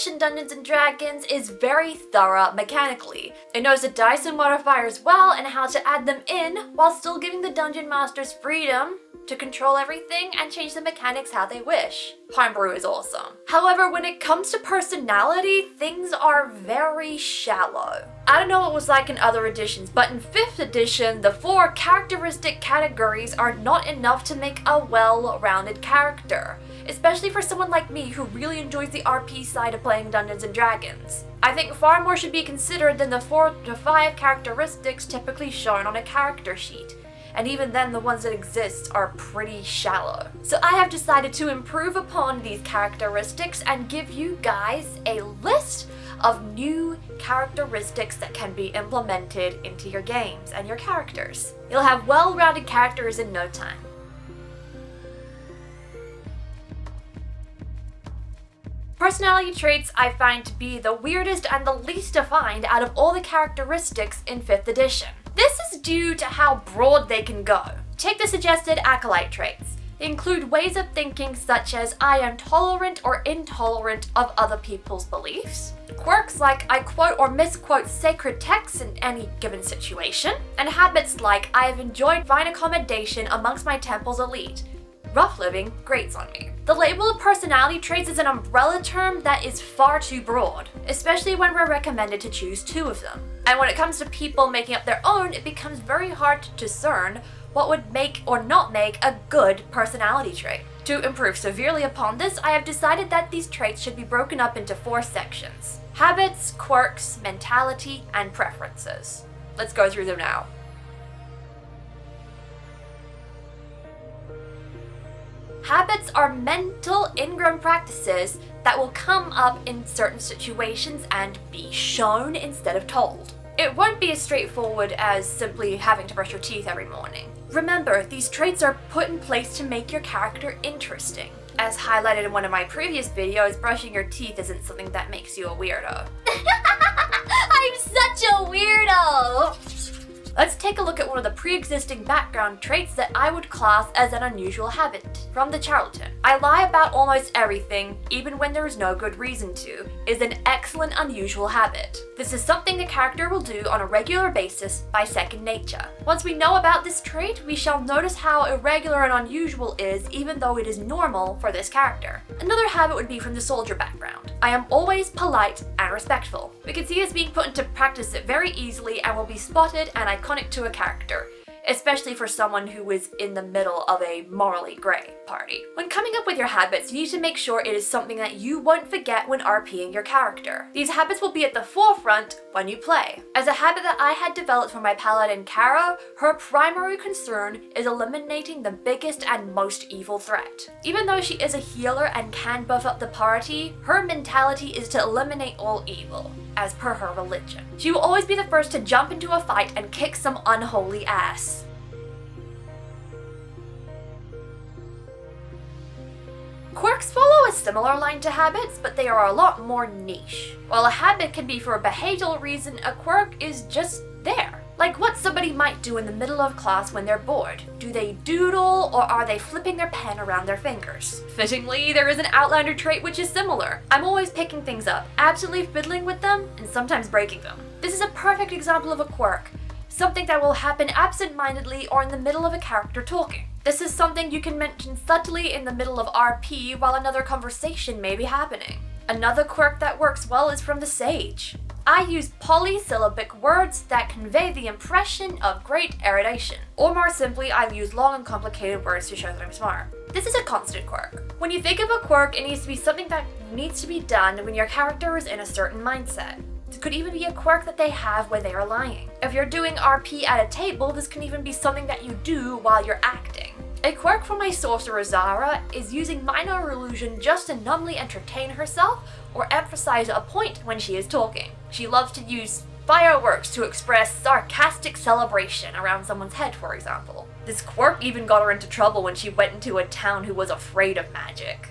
Polish in Dungeons & Dragons is very thorough mechanically. It knows the dice and modifiers well and how to add them in while still giving the dungeon masters freedom to control everything and change the mechanics how they wish. Homebrew is awesome. However, when it comes to personality, things are very shallow. I don't know what it was like in other editions, but in 5th edition, the 4 characteristic categories are not enough to make a well-rounded character, especially for someone like me who really enjoys the RP side of playing Dungeons & Dragons. I think far more should be considered than the 4 to 5 characteristics typically shown on a character sheet. And even then, the ones that exist are pretty shallow. So I have decided to improve upon these characteristics and give you guys a list of new characteristics that can be implemented into your games and your characters. You'll have well-rounded characters in no time. Personality traits I find to be the weirdest and the least defined out of all the characteristics in 5th edition. This is due to how broad they can go. Take the suggested acolyte traits. They include ways of thinking such as I am tolerant or intolerant of other people's beliefs. Quirks like I quote or misquote sacred texts in any given situation. And habits like I have enjoyed fine accommodation amongst my temple's elite. Rough living grates on me. The label of personality traits is an umbrella term that is far too broad, especially when we're recommended to choose 2 of them. And when it comes to people making up their own, it becomes very hard to discern what would make or not make a good personality trait. To improve severely upon this, I have decided that these traits should be broken up into 4 sections: habits, quirks, mentality, and preferences. Let's go through them now. Habits are mental, ingrown practices that will come up in certain situations and be shown instead of told. It won't be as straightforward as simply having to brush your teeth every morning. Remember, these traits are put in place to make your character interesting. As highlighted in one of my previous videos, brushing your teeth isn't something that makes you a weirdo. I'm such a weirdo! Let's take a look at one of the pre-existing background traits that I would class as an unusual habit. From the charlatan. I lie about almost everything, even when there is no good reason to, is an excellent unusual habit. This is something the character will do on a regular basis by second nature. Once we know about this trait, we shall notice how irregular and unusual is, even though it is normal for this character. Another habit would be from the soldier background. I am always polite and respectful. We can see us being put into practice very easily and will be spotted and iconic to a character, especially for someone who is in the middle of a morally grey party. When coming up with your habits, you need to make sure it is something that you won't forget when RPing your character. These habits will be at the forefront when you play. As a habit that I had developed for my paladin Kara, her primary concern is eliminating the biggest and most evil threat. Even though she is a healer and can buff up the party, her mentality is to eliminate all evil, as per her religion. She will always be the first to jump into a fight and kick some unholy ass. Quirks follow a similar line to habits, but they are a lot more niche. While a habit can be for a behavioral reason, a quirk is just there. Like what somebody might do in the middle of class when they're bored. Do they doodle, or are they flipping their pen around their fingers? Fittingly, there is an outlander trait which is similar. I'm always picking things up, absolutely fiddling with them, and sometimes breaking them. This is a perfect example of a quirk. Something that will happen absent-mindedly or in the middle of a character talking. This is something you can mention subtly in the middle of RP while another conversation may be happening. Another quirk that works well is from the sage. I use polysyllabic words that convey the impression of great erudition. Or more simply, I use long and complicated words to show that I'm smart. This is a constant quirk. When you think of a quirk, it needs to be something that needs to be done when your character is in a certain mindset. It could even be a quirk that they have when they are lying. If you're doing RP at a table, this can even be something that you do while you're acting. A quirk from my sorcerer Zara is using minor illusion just to numbly entertain herself or emphasize a point when she is talking. She loves to use fireworks to express sarcastic celebration around someone's head, for example. This quirk even got her into trouble when she went into a town who was afraid of magic.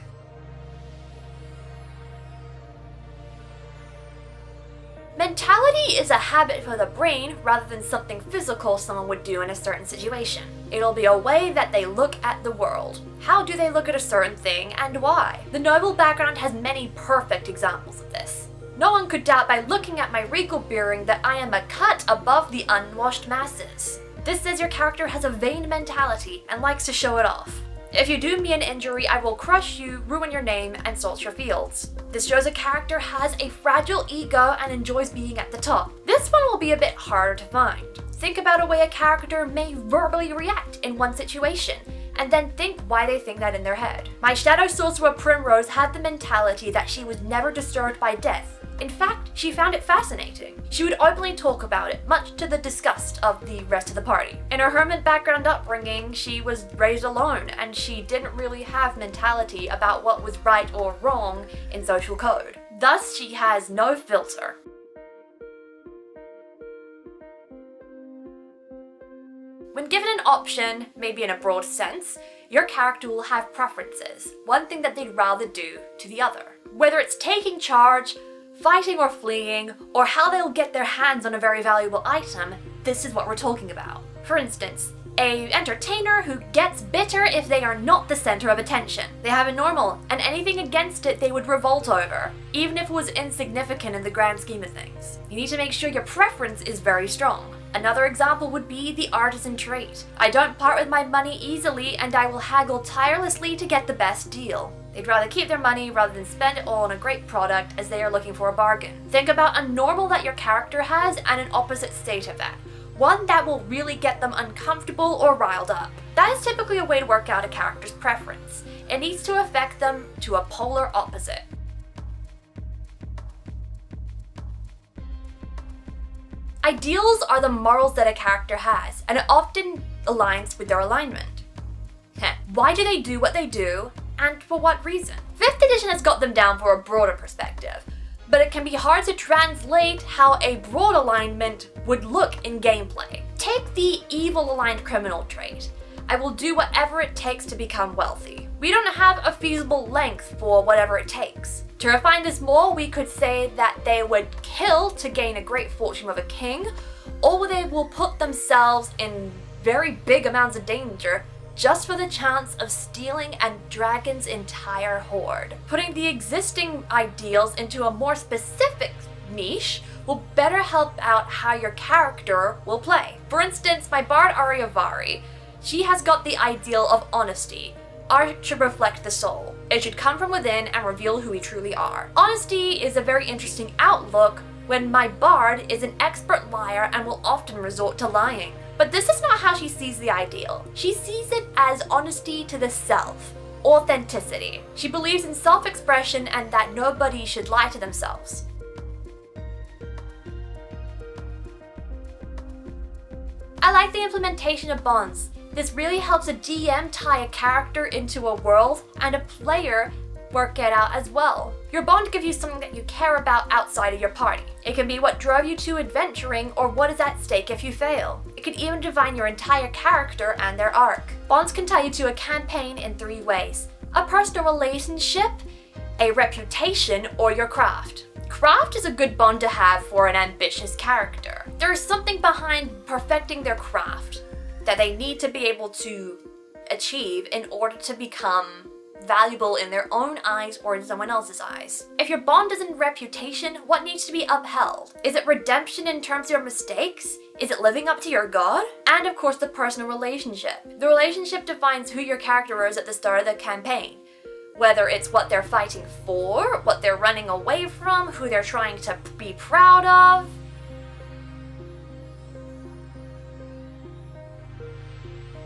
Mentality Empathy is a habit for the brain rather than something physical someone would do in a certain situation. It'll be a way that they look at the world. How do they look at a certain thing and why? The noble background has many perfect examples of this. No one could doubt by looking at my regal bearing that I am a cut above the unwashed masses. This says your character has a vain mentality and likes to show it off. If you do me an injury, I will crush you, ruin your name, and salt your fields. This shows a character has a fragile ego and enjoys being at the top. This one will be a bit harder to find. Think about a way a character may verbally react in one situation, and then think why they think that in their head. My Shadow Sorcerer Primrose had the mentality that she was never disturbed by death. In fact, she found it fascinating. She would openly talk about it, much to the disgust of the rest of the party. In her hermit background upbringing, she was raised alone, and she didn't really have mentality about what was right or wrong in social code. Thus, she has no filter. When given an option, maybe in a broad sense, your character will have preferences, one thing that they'd rather do to the other. Whether it's taking charge, fighting or fleeing, or how they'll get their hands on a very valuable item, this is what we're talking about. For instance, an entertainer who gets bitter if they are not the center of attention. They have a normal, and anything against it they would revolt over, even if it was insignificant in the grand scheme of things. You need to make sure your preference is very strong. Another example would be the artisan trait. I don't part with my money easily, and I will haggle tirelessly to get the best deal. They'd rather keep their money rather than spend it all on a great product as they are looking for a bargain. Think about a normal that your character has and an opposite state of that. One that will really get them uncomfortable or riled up. That is typically a way to work out a character's preference. It needs to affect them to a polar opposite. Ideals are the morals that a character has, and it often aligns with their alignment. Why do they do what they do, and for what reason? 5th edition has got them down for a broader perspective, but it can be hard to translate how a broad alignment would look in gameplay. Take the evil aligned criminal trait. I will do whatever it takes to become wealthy. We don't have a feasible length for whatever it takes. To refine this more, we could say that they would kill to gain a great fortune of a king, or they will put themselves in very big amounts of danger just for the chance of stealing a dragon's entire horde. Putting the existing ideals into a more specific niche will better help out how your character will play. For instance, my bard Ariavari, she has got the ideal of honesty. Art should reflect the soul. It should come from within and reveal who we truly are. Honesty is a very interesting outlook when my bard is an expert liar and will often resort to lying. But this is not how she sees the ideal. She sees it as honesty to the self, authenticity. She believes in self-expression and that nobody should lie to themselves. I like the implementation of bonds. This really helps a DM tie a character into a world and a player work it out as well. Your bond gives you something that you care about outside of your party. It can be what drove you to adventuring or what is at stake if you fail. It can even define your entire character and their arc. Bonds can tie you to a campaign in 3 ways: a personal relationship, a reputation, or your craft. Craft is a good bond to have for an ambitious character. There is something behind perfecting their craft that they need to be able to achieve in order to become valuable in their own eyes or in someone else's eyes. If your bond is in reputation, what needs to be upheld? Is it redemption in terms of your mistakes? Is it living up to your god? And of course the personal relationship. The relationship defines who your character is at the start of the campaign. Whether it's what they're fighting for, what they're running away from, who they're trying to be proud of.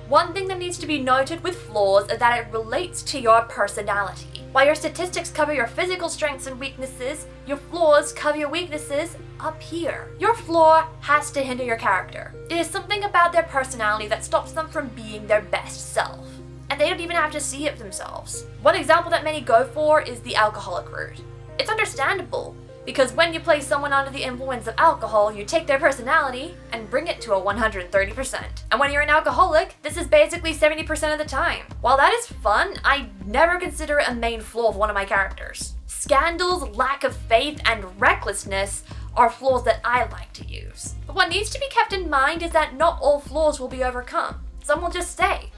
One thing that needs to be noted with flaws is that it relates to your personality. While your statistics cover your physical strengths and weaknesses, your flaws cover your weaknesses up here. Your flaw has to hinder your character. It is something about their personality that stops them from being their best self. And they don't even have to see it themselves. One example that many go for is the alcoholic route. It's understandable, because when you place someone under the influence of alcohol, you take their personality and bring it to a 130%. And when you're an alcoholic, this is basically 70% of the time. While that is fun, I never consider it a main flaw of one of my characters. Scandals, lack of faith, and recklessness are flaws that I like to use. But what needs to be kept in mind is that not all flaws will be overcome. Some will just stay.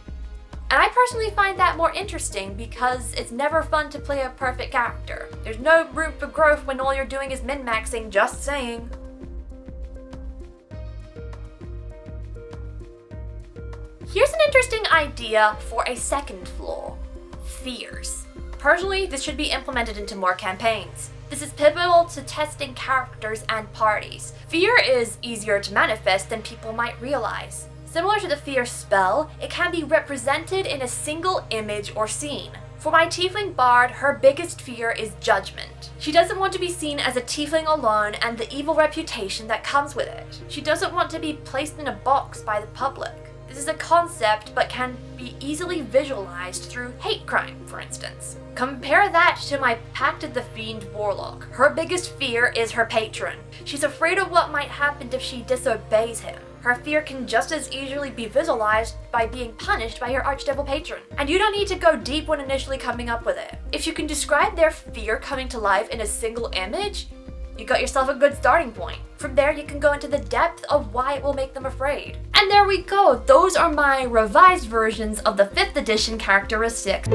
And I personally find that more interesting because it's never fun to play a perfect character. There's no room for growth when all you're doing is min-maxing, just saying. Here's an interesting idea for a second flaw: fears. Personally, this should be implemented into more campaigns. This is pivotal to testing characters and parties. Fear is easier to manifest than people might realize. Similar to the fear spell, it can be represented in a single image or scene. For my tiefling bard, her biggest fear is judgment. She doesn't want to be seen as a tiefling alone and the evil reputation that comes with it. She doesn't want to be placed in a box by the public. This is a concept but can be easily visualized through hate crime, for instance. Compare that to my Pacted the Fiend warlock. Her biggest fear is her patron. She's afraid of what might happen if she disobeys him. Her fear can just as easily be visualized by being punished by her archdevil patron. And you don't need to go deep when initially coming up with it. If you can describe their fear coming to life in a single image, you got yourself a good starting point. From there, you can go into the depth of why it will make them afraid. And there we go. Those are my revised versions of the 5th edition characteristics.